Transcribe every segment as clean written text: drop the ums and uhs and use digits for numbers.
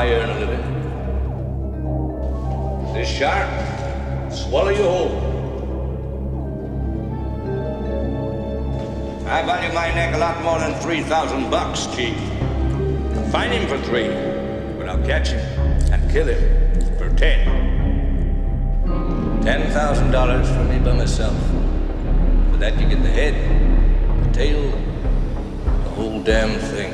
I earn a living. This shark, swallow you whole. I value my neck a lot more than $3,000, Chief. Find him for 3, but I'll catch him and kill him for 10. $10,000 for me by myself. For that you get the head, the tail, the whole damn thing.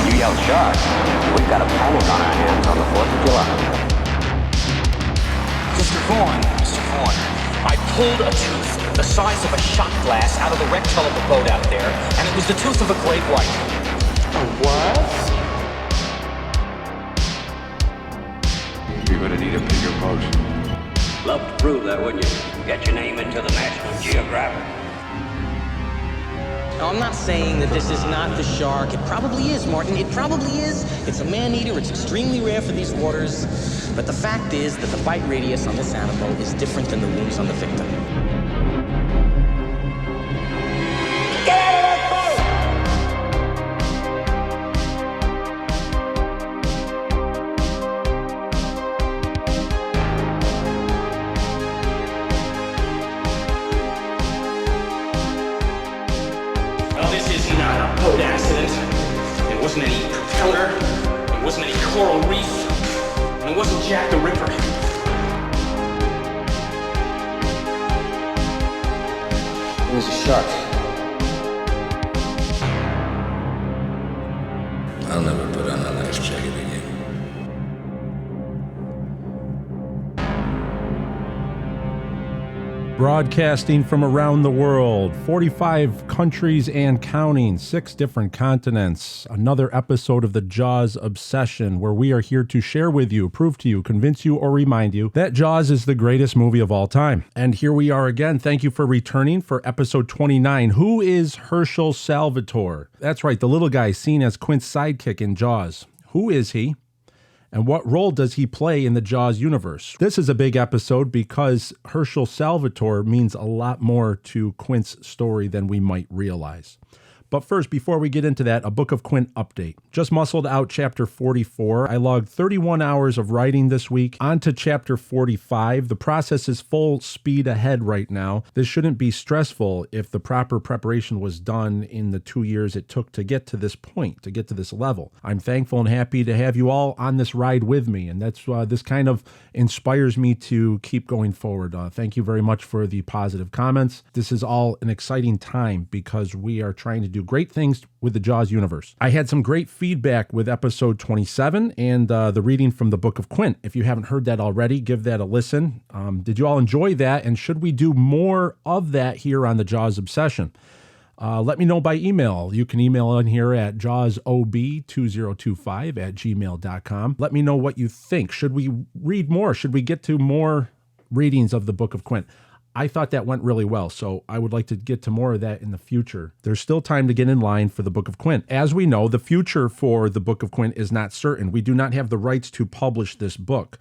You yell shark, we've got a panic on our hands on the 4th of July. Mr. Vaughn, I pulled a tooth the size of a shot glass out of the wrecked hull of the boat out there, and it was the tooth of a great white. A what? You're gonna need a bigger boat. Love to prove that, wouldn't you? Get your name into the National Geographic. No, I'm not saying that this is not the shark. It probably is, Martin. It probably is. It's a man-eater. It's extremely rare for these waters. But the fact is that the bite radius on this animal is different than the wounds on the victim. Get out of that Well, this is not a boat accident. It wasn't any propeller. It wasn't any coral reef. And it wasn't Jack the Ripper. It was a shark. I'll never put on a life jacket again. Broadcasting from around the world, 45 countries and counting, 6 different continents. Another episode of the Jaws Obsession, where we are here to share with you, prove to you, convince you, or remind you that Jaws is the greatest movie of all time. And here we are again. Thank you for returning for episode 29. Who is Hershel Salvatore? That's right, the little guy seen as Quint's sidekick in Jaws. Who is he? And what role does he play in the Jaws universe? This is a big episode because Hershel Salvatore means a lot more to Quint's story than we might realize. But first, before we get into that, a Book of Quint update. Just muscled out chapter 44. I logged 31 hours of writing this week. On to chapter 45. The process is full speed ahead right now. This shouldn't be stressful if the proper preparation was done in the 2 years it took to get to this point, to get to this level. I'm thankful and happy to have you all on this ride with me, and that's this kind of inspires me to keep going forward. Thank you very much for the positive comments. This is all an exciting time because we are trying to do great things with the Jaws universe. I had some great feedback with episode 27 and the reading from the Book of Quint. If you haven't heard that already, give that a listen. Did you all enjoy that? And should we do more of that here on the Jaws Obsession? Let me know by email. You can email in here at jawsob2025@gmail.com. Let me know what you think. Should we read more? Should we get to more readings of the Book of Quint? I thought that went really well, so I would like to get to more of that in the future. There's still time to get in line for the Book of Quint. As we know, the future for the Book of Quint is not certain. We do not have the rights to publish this book.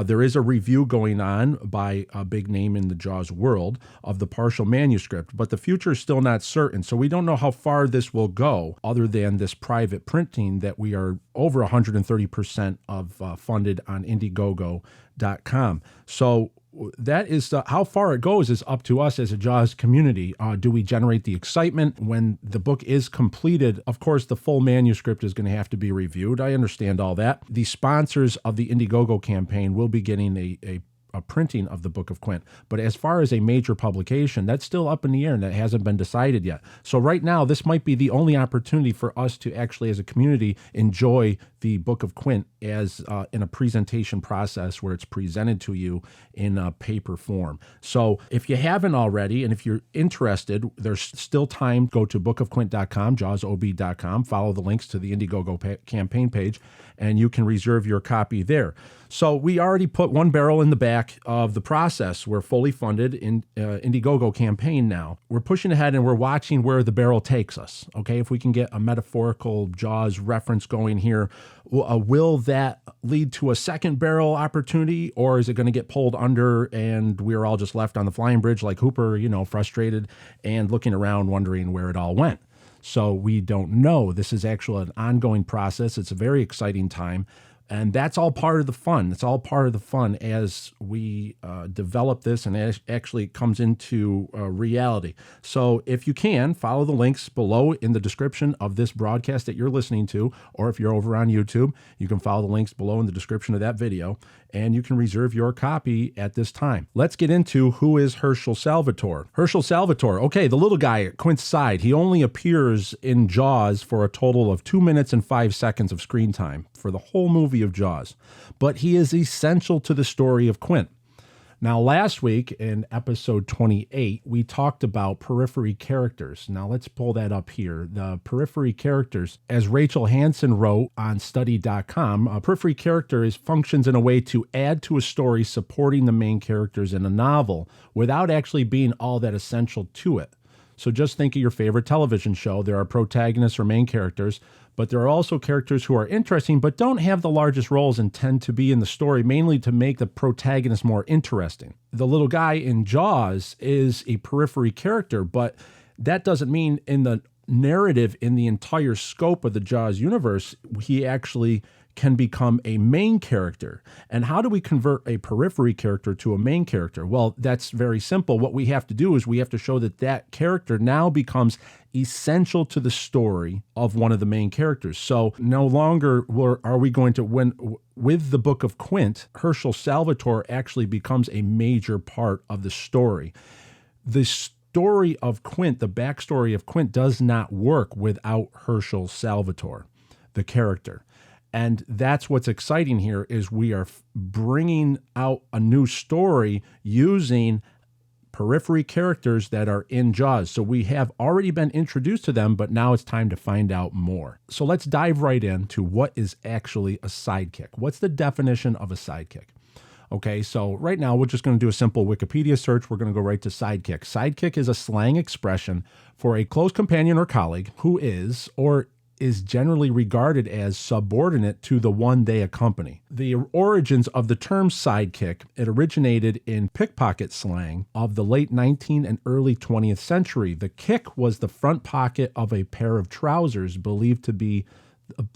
There is a review going on by a big name in the Jaws world of the partial manuscript, but the future is still not certain. So we don't know how far this will go other than this private printing that we are over 130% of funded on Indiegogo.com. So that is how far it goes is up to us as a Jaws community. Do we generate the excitement when the book is completed? Of course, the full manuscript is going to have to be reviewed. I understand all that. The sponsors of the Indiegogo campaign will be getting a printing of the Book of Quint. But as far as a major publication, that's still up in the air and that hasn't been decided yet. So right now, this might be the only opportunity for us to actually, as a community, enjoy the Book of Quint as in a presentation process where it's presented to you in a paper form. So if you haven't already, and if you're interested, there's still time. Go to bookofquint.com, jawsob.com, follow the links to the Indiegogo campaign page, and you can reserve your copy there. So we already put one barrel in the back of the process. We're fully funded in Indiegogo campaign now. We're pushing ahead and we're watching where the barrel takes us. Okay, if we can get a metaphorical Jaws reference going here, will that that lead to a second barrel opportunity, or is it going to get pulled under and we're all just left on the flying bridge like Hooper, frustrated and looking around wondering where it all went? So we don't know. This is actually an ongoing process. It's a very exciting time. And that's all part of the fun. It's all part of the fun as we develop this and actually comes into reality. So if you can, follow the links below in the description of this broadcast that you're listening to, or if you're over on YouTube, you can follow the links below in the description of that video, and you can reserve your copy at this time. Let's get into who is Hershel Salvatore. Hershel Salvatore, okay, the little guy at Quint's side. He only appears in Jaws for a total of 2 minutes and 5 seconds of screen time for the whole movie of Jaws, but he is essential to the story of Quint. Now, last week in episode 28, we talked about periphery characters. Now, let's pull that up here. The periphery characters, as Rachel Hansen wrote on study.com, a periphery character functions in a way to add to a story supporting the main characters in a novel without actually being all that essential to it. So just think of your favorite television show. There are protagonists or main characters, but there are also characters who are interesting but don't have the largest roles and tend to be in the story mainly to make the protagonist more interesting. The little guy in Jaws is a periphery character, but that doesn't mean in the narrative, in the entire scope of the Jaws universe, he actually can become a main character. And how do we convert a periphery character to a main character? Well, that's very simple. What we have to do is we have to show that that character now becomes essential to the story of one of the main characters. So no longer are we going to, with the Book of Quint, Hershel Salvatore actually becomes a major part of the story. The story of Quint, the backstory of Quint, does not work without Hershel Salvatore, the character. And that's what's exciting here is we are bringing out a new story using periphery characters that are in Jaws. So we have already been introduced to them, but now it's time to find out more. So let's dive right into what is actually a sidekick. What's the definition of a sidekick? Okay, so right now we're just going to do a simple Wikipedia search. We're going to go right to sidekick. Sidekick is a slang expression for a close companion or colleague who is generally regarded as subordinate to the one they accompany. The origins of the term sidekick, it originated in pickpocket slang of the late 19th and early 20th century. The kick was the front pocket of a pair of trousers, believed to be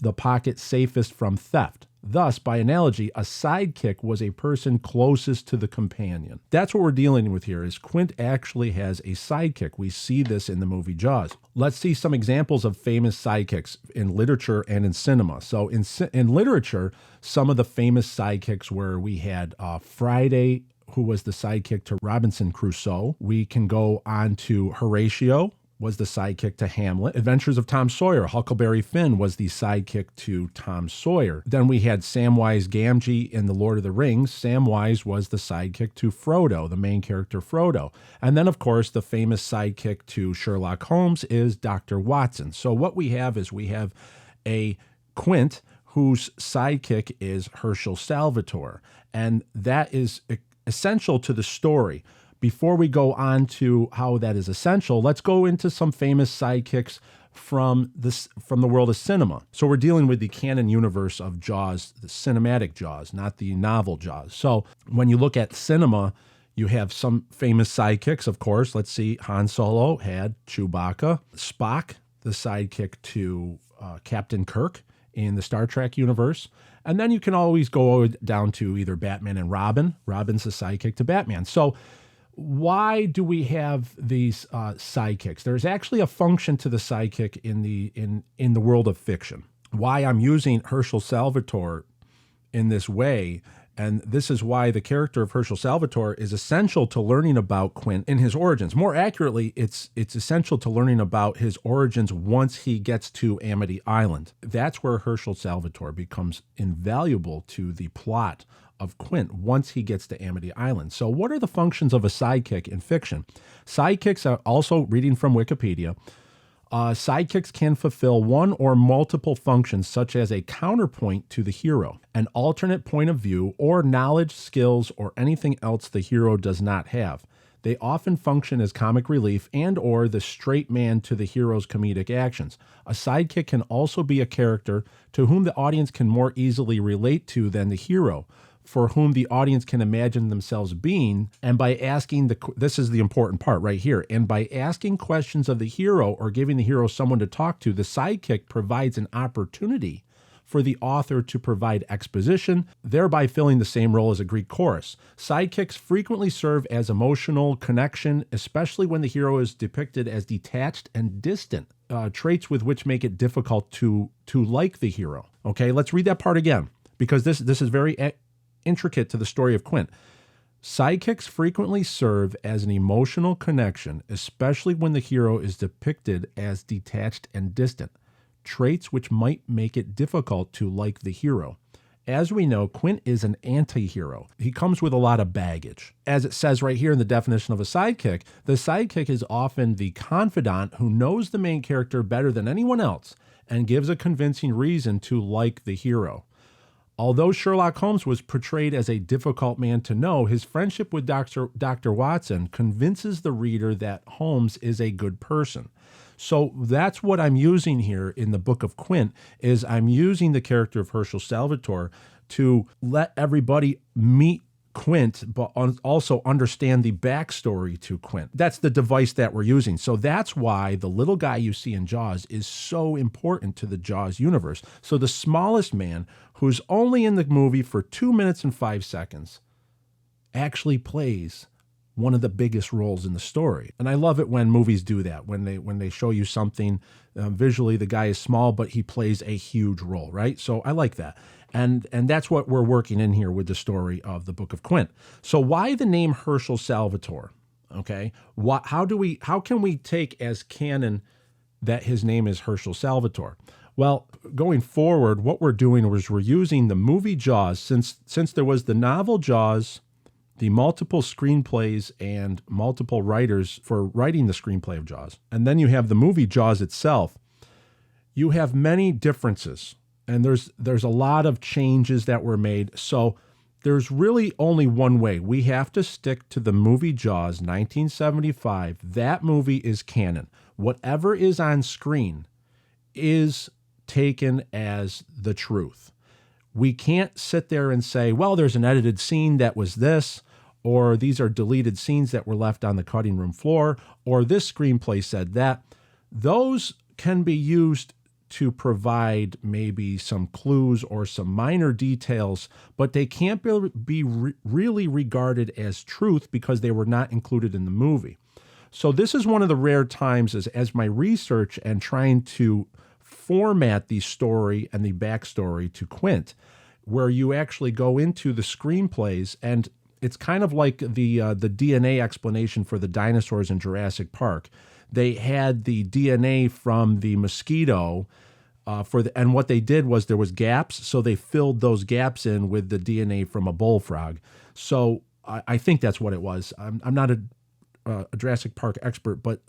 the pocket safest from theft. Thus, by analogy, a sidekick was a person closest to the companion. That's what we're dealing with here, is Quint actually has a sidekick. We see this in the movie Jaws. Let's see some examples of famous sidekicks in literature and in cinema. So in literature, some of the famous sidekicks were we had Friday, who was the sidekick to Robinson Crusoe. We can go on to Horatio, was the sidekick to Hamlet. Adventures of Tom Sawyer, Huckleberry Finn was the sidekick to Tom Sawyer. Then we had Samwise Gamgee in The Lord of the Rings. Samwise was the sidekick to Frodo, the main character Frodo. And then, of course, the famous sidekick to Sherlock Holmes is Dr. Watson. So what we have is we have a Quint whose sidekick is Hershel Salvatore. And that is essential to the story. Before we go on to how that is essential, let's go into some famous sidekicks from the world of cinema. So we're dealing with the canon universe of Jaws, the cinematic Jaws, not the novel Jaws. So when you look at cinema, you have some famous sidekicks, of course. Let's see, Han Solo had Chewbacca. Spock, the sidekick to Captain Kirk in the Star Trek universe. And then you can always go down to either Batman and Robin. Robin's the sidekick to Batman. So why do we have these sidekicks? There's actually a function to the sidekick in the world of fiction. Why I'm using Hershel Salvatore in this way, and this is why the character of Hershel Salvatore is essential to learning about Quint in his origins. More accurately, it's essential to learning about his origins once he gets to Amity Island. That's where Hershel Salvatore becomes invaluable to the plot of Quint once he gets to Amity Island. So what are the functions of a sidekick in fiction? Sidekicks are also, reading from Wikipedia, sidekicks can fulfill one or multiple functions such as a counterpoint to the hero, an alternate point of view, or knowledge, skills, or anything else the hero does not have. They often function as comic relief and or the straight man to the hero's comedic actions. A sidekick can also be a character to whom the audience can more easily relate to than the hero, for whom the audience can imagine themselves being, and by asking this is the important part right here, and by asking questions of the hero or giving the hero someone to talk to, the sidekick provides an opportunity for the author to provide exposition, thereby filling the same role as a Greek chorus. Sidekicks frequently serve as emotional connection, especially when the hero is depicted as detached and distant, traits with which make it difficult to like the hero. Okay, let's read that part again, because this is very intricate to the story of Quint. Sidekicks frequently serve as an emotional connection, especially when the hero is depicted as detached and distant, traits which might make it difficult to like the hero. As we know, Quint is an anti-hero. He comes with a lot of baggage. As it says right here in the definition of a sidekick, the sidekick is often the confidant who knows the main character better than anyone else and gives a convincing reason to like the hero. Although Sherlock Holmes was portrayed as a difficult man to know, his friendship with Dr. Watson convinces the reader that Holmes is a good person. So that's what I'm using here in the Book of Quint, is I'm using the character of Hershel Salvatore to let everybody meet Quint, but also understand the backstory to Quint. That's the device that we're using. So that's why the little guy you see in Jaws is so important to the Jaws universe. So the smallest man, who's only in the movie for 2 minutes and 5 seconds, actually plays one of the biggest roles in the story. And I love it when movies do that, when they show you something visually, the guy is small, but he plays a huge role, right? So I like that. And that's what we're working in here with the story of the Book of Quint. So why the name Hershel Salvatore? Okay. How can we take as canon that his name is Hershel Salvatore? Well, going forward, what we're doing is we're using the movie Jaws, since there was the novel Jaws, the multiple screenplays and multiple writers for writing the screenplay of Jaws. And then you have the movie Jaws itself. You have many differences, and there's a lot of changes that were made. So there's really only one way. We have to stick to the movie Jaws, 1975. That movie is canon. Whatever is on screen is taken as the truth. We can't sit there and say, well, there's an edited scene that was this, or these are deleted scenes that were left on the cutting room floor, or this screenplay said that. Those can be used to provide maybe some clues or some minor details, but they can't be really regarded as truth because they were not included in the movie. So this is one of the rare times as my research and trying to format the story and the backstory to Quint, where you actually go into the screenplays, and it's kind of like the DNA explanation for the dinosaurs in Jurassic Park. They had the DNA from the mosquito and what they did was there was gaps, so they filled those gaps in with the DNA from a bullfrog. So I think that's what it was. I'm not a Jurassic Park expert, but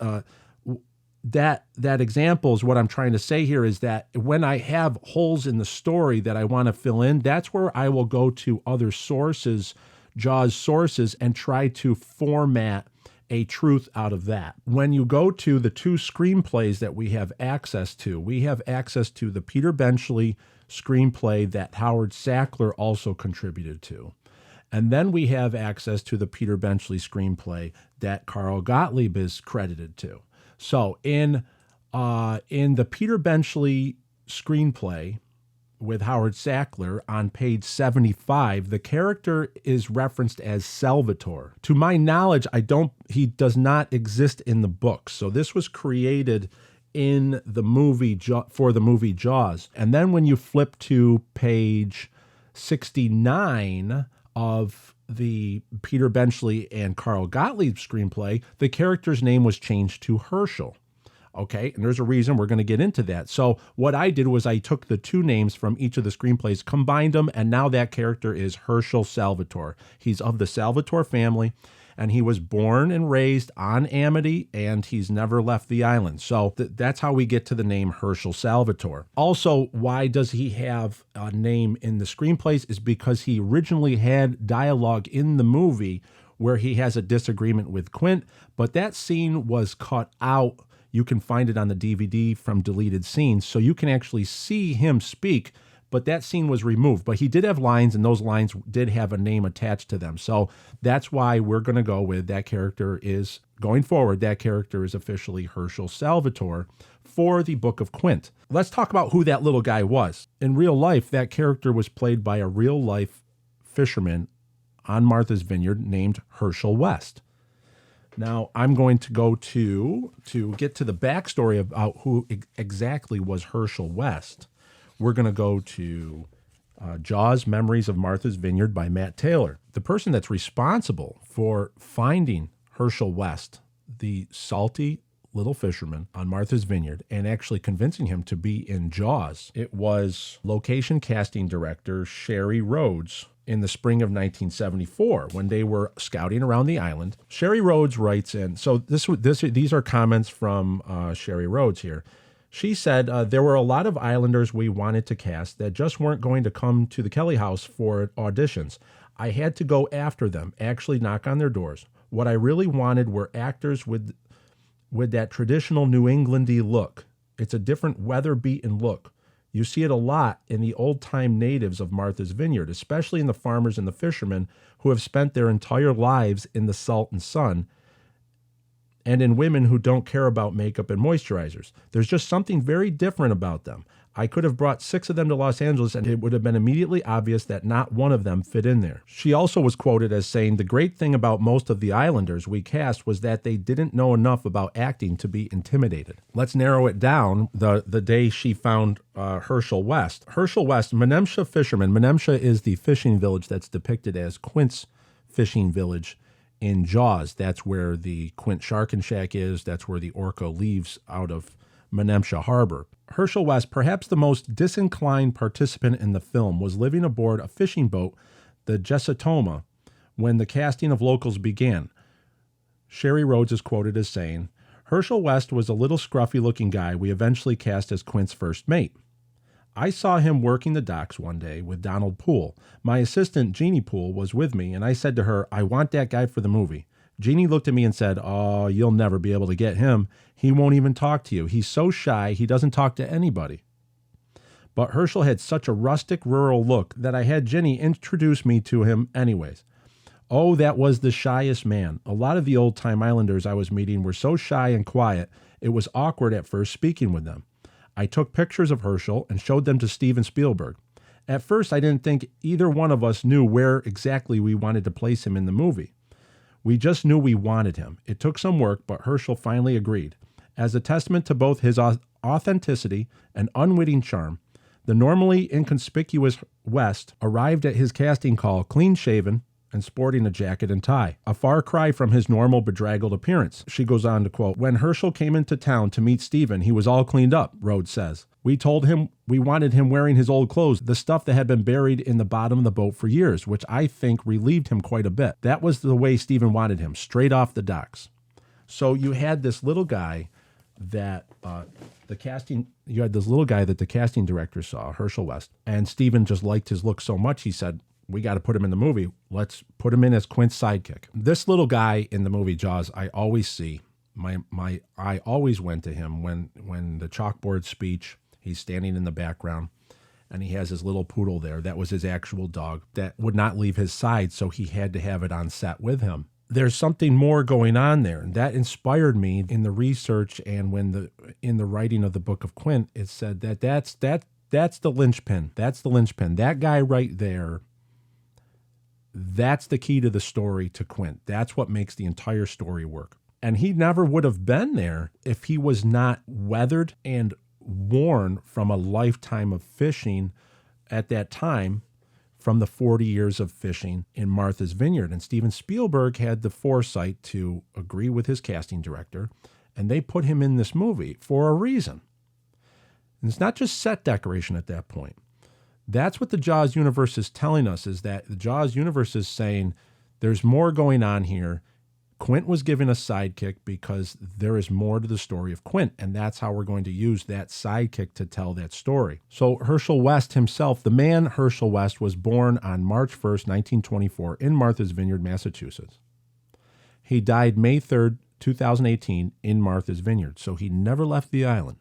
that example is what I'm trying to say here, is that when I have holes in the story that I want to fill in, that's where I will go to other sources, Jaws sources, and try to format a truth out of that. When you go to the two screenplays that we have access to the Peter Benchley screenplay that Howard Sackler also contributed to. And then we have access to the Peter Benchley screenplay that Carl Gottlieb is credited to. So in the Peter Benchley screenplay with Howard Sackler on page 75, the character is referenced as Salvatore. To my knowledge, he does not exist in the book. So this was created in the movie for the movie Jaws. And then when you flip to page 69 of the Peter Benchley and Carl Gottlieb screenplay, the character's name was changed to Herschel. Okay, and there's a reason. We're going to get into that. So what I did was I took the two names from each of the screenplays, combined them, and now that character is Hershel Salvatore. He's of the Salvatore family, and he was born and raised on Amity, and he's never left the island. So that's how we get to the name Hershel Salvatore. Also, why does he have a name in the screenplays is because he originally had dialogue in the movie where he has a disagreement with Quint, but that scene was cut out. You can find it on the DVD from deleted scenes, so you can actually see him speak, but that scene was removed. But he did have lines, and those lines did have a name attached to them. So that's why we're going to go with that character is, going forward, that character is officially Hershel Salvatore for the Book of Quint. Let's talk about who that little guy was. In real life, that character was played by a real-life fisherman on Martha's Vineyard named Hershel West. Now, I'm going to go to get to the backstory about who exactly was Hershel West. We're going to go to Jaws, Memories of Martha's Vineyard by Matt Taylor. The person that's responsible for finding Hershel West, the salty little fisherman on Martha's Vineyard, and actually convincing him to be in Jaws, it was location casting director Sherry Rhodes in the spring of 1974 when they were scouting around the island. Sherry Rhodes writes in, so these are comments from Sherry Rhodes here. She said, there were a lot of Islanders we wanted to cast that just weren't going to come to the Kelly house for auditions. I had to go after them, actually knock on their doors. What I really wanted were actors with that traditional New Englandy look. It's a different weather-beaten look. You see it a lot in the old-time natives of Martha's Vineyard, especially in the farmers and the fishermen who have spent their entire lives in the salt and sun, and in women who don't care about makeup and moisturizers. There's just something very different about them. I could have brought 6 of them to Los Angeles, and it would have been immediately obvious that not one of them fit in there. She also was quoted as saying, the great thing about most of the Islanders we cast was that they didn't know enough about acting to be intimidated. Let's narrow it down the day she found Hershel West. Hershel West, Menemsha fisherman. Menemsha is the fishing village that's depicted as Quint's fishing village in Jaws. That's where the Quint Shark and Shack is. That's where the Orca leaves out of Menemsha Harbor. Hershel West, perhaps the most disinclined participant in the film, was living aboard a fishing boat, the Jessatoma, when the casting of locals began. Sherry Rhodes is quoted as saying, Hershel West was a little scruffy-looking guy we eventually cast as Quint's first mate. I saw him working the docks one day with Donald Poole. My assistant, Jeannie Poole, was with me, and I said to her, I want that guy for the movie. Jeannie looked at me and said, oh, you'll never be able to get him. He won't even talk to you. He's so shy, he doesn't talk to anybody. But Hershel had such a rustic, rural look that I had Jenny introduce me to him anyways. Oh, that was the shyest man. A lot of the old-time Islanders I was meeting were so shy and quiet, it was awkward at first speaking with them. I took pictures of Hershel and showed them to Steven Spielberg. At first, I didn't think either one of us knew where exactly we wanted to place him in the movie. We just knew we wanted him. It took some work, but Hershel finally agreed. As a testament to both his authenticity and unwitting charm, the normally inconspicuous West arrived at his casting call clean-shaven and sporting a jacket and tie, a far cry from his normal bedraggled appearance. She goes on to quote, when Hershel came into town to meet Steven, he was all cleaned up, Rhodes says. We told him we wanted him wearing his old clothes, the stuff that had been buried in the bottom of the boat for years, which I think relieved him quite a bit. That was the way Steven wanted him, straight off the docks. So you had this little guy that the casting director saw, Hershel West, and Steven just liked his look so much, he said, we got to put him in the movie. Let's put him in as Quint's sidekick. This little guy in the movie Jaws, I always see. I always went to him when the chalkboard speech, he's standing in the background, and he has his little poodle there. That was his actual dog that would not leave his side, so he had to have it on set with him. There's something more going on there, and that inspired me in the research, and in the writing of the Book of Quint, it said that's the linchpin. That's the linchpin. That guy right there. That's the key to the story to Quint. That's what makes the entire story work. And he never would have been there if he was not weathered and worn from a lifetime of fishing at that time, from the 40 years of fishing in Martha's Vineyard. And Steven Spielberg had the foresight to agree with his casting director, and they put him in this movie for a reason. And it's not just set decoration at that point. That's what the Jaws universe is telling us, is that the Jaws universe is saying there's more going on here. Quint was given a sidekick because there is more to the story of Quint, and that's how we're going to use that sidekick to tell that story. So Hershel West himself, the man Hershel West, was born on March 1st, 1924 in Martha's Vineyard, Massachusetts. He died May 3rd, 2018 in Martha's Vineyard. So he never left the island.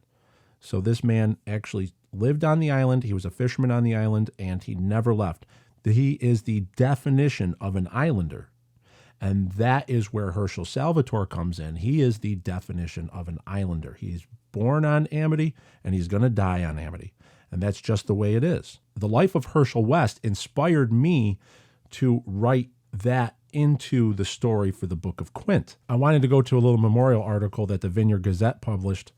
So this man actually lived on the island. He was a fisherman on the island, and he never left. He is the definition of an islander. And that is where Hershel Salvatore comes in. He is the definition of an islander. He's born on Amity, and he's going to die on Amity. And that's just the way it is. The life of Hershel West inspired me to write that into the story for the Book of Quint. I wanted to go to a little memorial article that the Vineyard Gazette published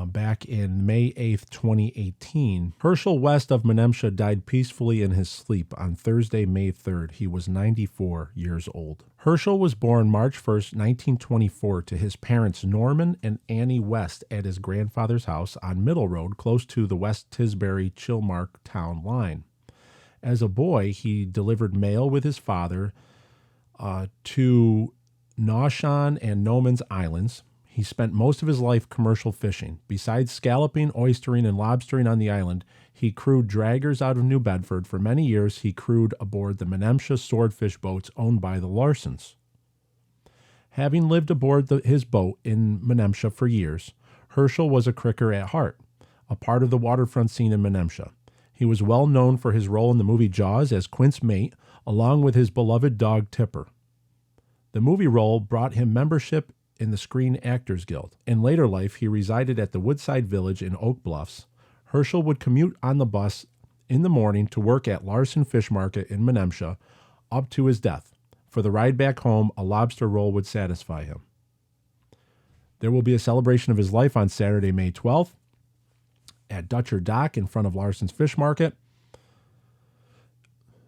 back in May 8th, 2018. Hershel West of Menemsha died peacefully in his sleep on Thursday, May 3rd. He was 94 years old. Hershel was born March 1st, 1924 to his parents Norman and Annie West at his grandfather's house on Middle Road, close to the West Tisbury-Chilmark town line. As a boy, he delivered mail with his father to Noshan and Nomans Islands. He spent most of his life commercial fishing. Besides scalloping, oystering, and lobstering on the island, he crewed draggers out of New Bedford. For many years, he crewed aboard the Menemsha swordfish boats owned by the Larsons. Having lived aboard his boat in Menemsha for years, Hershel was a cricker at heart, a part of the waterfront scene in Menemsha. He was well known for his role in the movie Jaws as Quint's mate, along with his beloved dog Tipper. The movie role brought him membership in the Screen Actors Guild. In later life, he resided at the Woodside Village in Oak Bluffs. Hershel would commute on the bus in the morning to work at Larson Fish Market in Menemsha up to his death. For the ride back home, a lobster roll would satisfy him. There will be a celebration of his life on Saturday, May 12th at Dutcher Dock in front of Larson's Fish Market.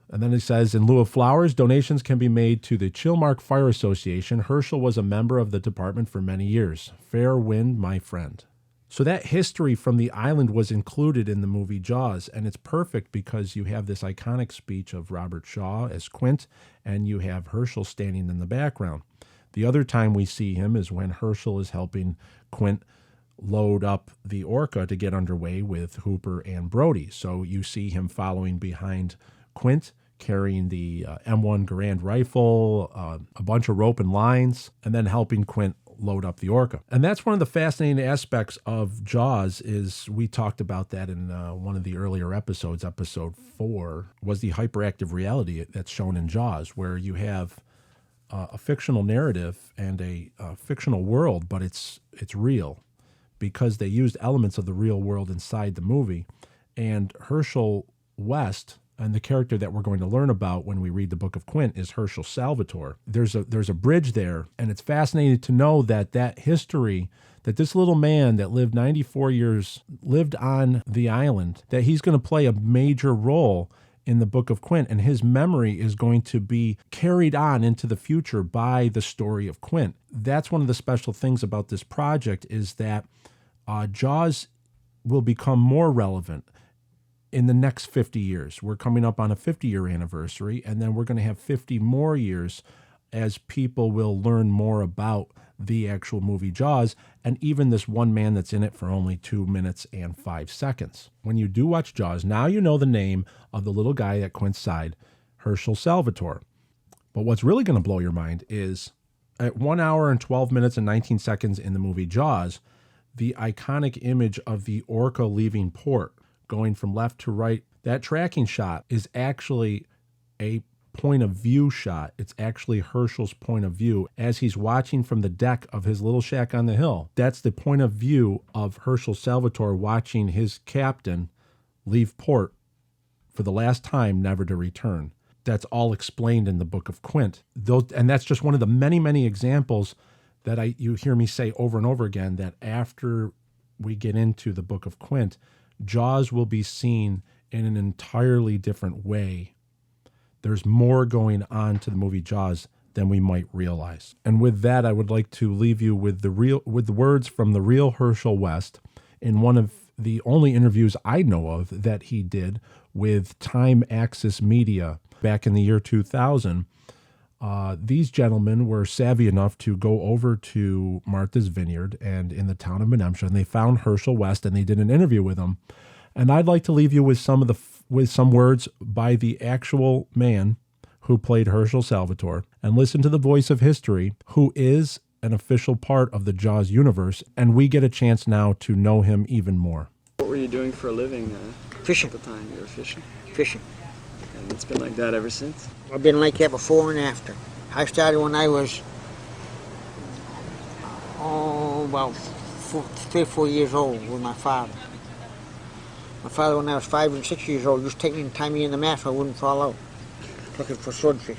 And then it says, in lieu of flowers, donations can be made to the Chilmark Fire Association. Hershel was a member of the department for many years. Fair wind, my friend. So that history from the island was included in the movie Jaws, and it's perfect because you have this iconic speech of Robert Shaw as Quint, and you have Hershel standing in the background. The other time we see him is when Hershel is helping Quint load up the Orca to get underway with Hooper and Brody. So you see him following behind Quint, carrying the M1 Garand rifle, a bunch of rope and lines, and then helping Quint load up the Orca. And that's one of the fascinating aspects of Jaws. Is we talked about that in one of the earlier episodes, episode 4, was the hyperactive reality that's shown in Jaws, where you have a fictional narrative and a fictional world, but it's real because they used elements of the real world inside the movie. And Hershel West, and the character that we're going to learn about when we read the Book of Quint, is Hershel Salvatore. There's a bridge there, and it's fascinating to know that history, that this little man that lived 94 years, lived on the island, that he's going to play a major role in the Book of Quint, and his memory is going to be carried on into the future by the story of Quint. That's one of the special things about this project, is that Jaws will become more relevant in the next 50 years. We're coming up on a 50-year anniversary, and then we're going to have 50 more years as people will learn more about the actual movie Jaws, and even this one man that's in it for only 2 minutes and 5 seconds. When you do watch Jaws, now you know the name of the little guy at Quint's side, Hershel Salvatore. But what's really going to blow your mind is at 1 hour and 12 minutes and 19 seconds in the movie Jaws, the iconic image of the Orca leaving port, going from left to right, that tracking shot is actually a point of view shot. It's actually Hershel's point of view as he's watching from the deck of his little shack on the hill. That's the point of view of Hershel Salvatore watching his captain leave port for the last time, never to return. That's all explained in the Book of Quint. And that's just one of the many, many examples that you hear me say over and over again, that after we get into the Book of Quint, Jaws will be seen in an entirely different way. There's more going on to the movie Jaws than we might realize. And with that, I would like to leave you with the words from the real Hershel West in one of the only interviews I know of that he did with Time Axis Media back in the year 2000. These gentlemen were savvy enough to go over to Martha's Vineyard and in the town of Menemsha, and they found Hershel West, and they did an interview with him. And I'd like to leave you with some words by the actual man who played Hershel Salvatore. and listen to the voice of history, who is an official part of the Jaws universe, and we get a chance now to know him even more. What were you doing for a living Fishing. at the time? You were fishing? Fishing. And it's been like that ever since? I've been like that before and after. I started when I was, about 3 or 4 years old with my father. My father, when I was 5 and 6 years old, used to take me and tie me in the mat so I wouldn't fall out, looking for swordfish.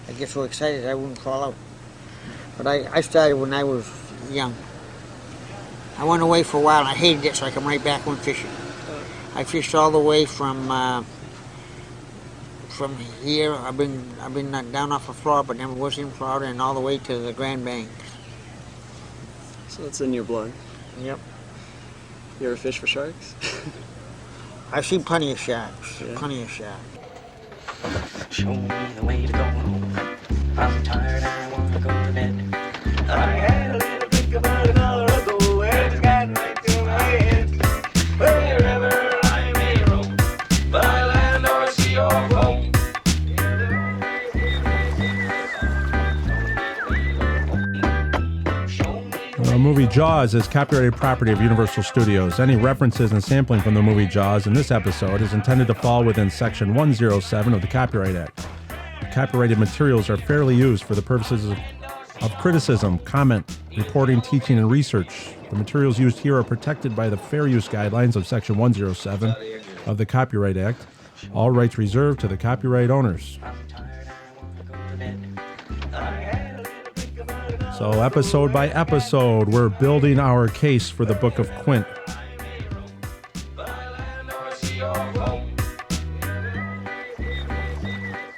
I'd get so excited I wouldn't fall out. But I started when I was young. I went away for a while and I hated it, so I come right back when fishing. I fished all the way from here. I've been down off of Florida, but never was in Florida, and all the way to the Grand Banks. So it's in your blood. Yep. You ever fish for sharks? I've seen plenty of sharks. Yeah. Plenty of sharks. Show me the way to go home. I'm tired, I want to go to bed. I had a little think about an hour ago, and it's gotten right to my head. Wherever I may roam, by land or sea or home. The movie Jaws is copyrighted property of Universal Studios. Any references and sampling from the movie Jaws in this episode is intended to fall within Section 107 of the Copyright Act. Copyrighted materials are fairly used for the purposes of criticism, comment, reporting, teaching, and research. The materials used here are protected by the fair use guidelines of Section 107 of the Copyright Act. All rights reserved to the copyright owners. So episode by episode, we're building our case for the Book of Quint.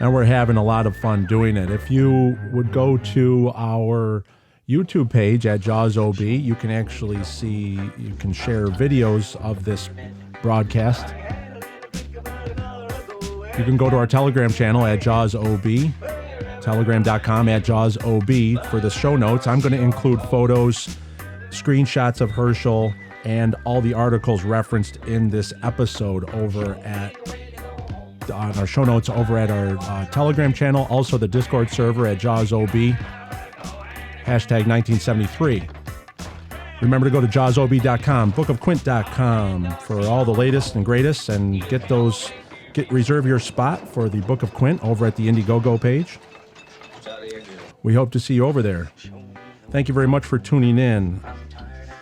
And we're having a lot of fun doing it. If you would go to our YouTube page at Jaws OB, you can actually see, you can share videos of this broadcast. You can go to our Telegram channel at Jaws OB, telegram.com at Jaws OB for the show notes. I'm going to include photos, screenshots of Herschel, and all the articles referenced in this episode over at on our show notes over at our Telegram channel, also the Discord server at Jaws OB, hashtag 1973. Remember to go to jawsob.com, bookofquint.com for all the latest and greatest, and reserve your spot for the Book of Quint over at the Indiegogo page. We hope to see you over there. Thank you very much for tuning in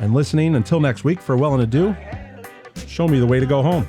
and listening. Until next week, farewell and adieu. Show me the way to go home.